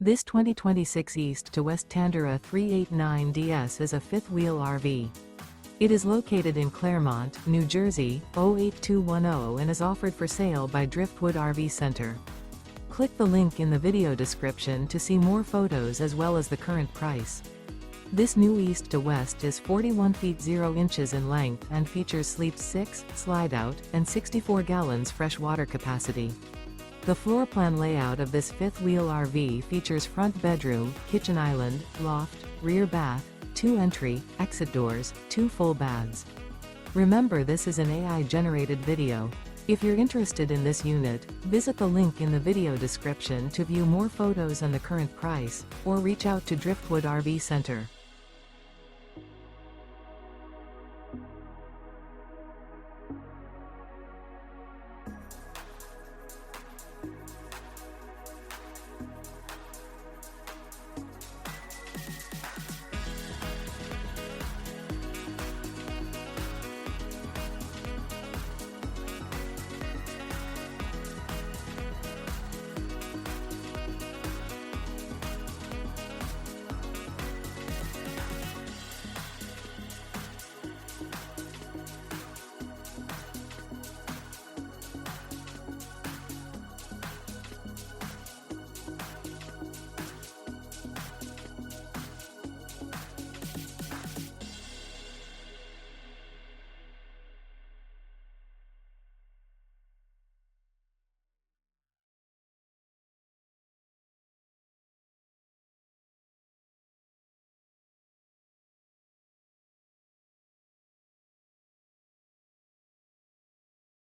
This 2026 East to West Tandara 389DS is a fifth-wheel RV. It is located in Clermont, New Jersey, 08210 and is offered for sale by Driftwood RV Center. Click the link in the video description to see more photos as well as the current price. This new East to West is 41 feet 0 inches in length and features sleep 6, slide-out, and 64 gallons fresh water capacity. The floor plan layout of this fifth-wheel RV features front bedroom, kitchen island, loft, rear bath, 2 entry, exit doors, 2 full baths. Remember, this is an AI-generated video. If you're interested in this unit, visit the link in the video description to view more photos and the current price, or reach out to Driftwood RV Center.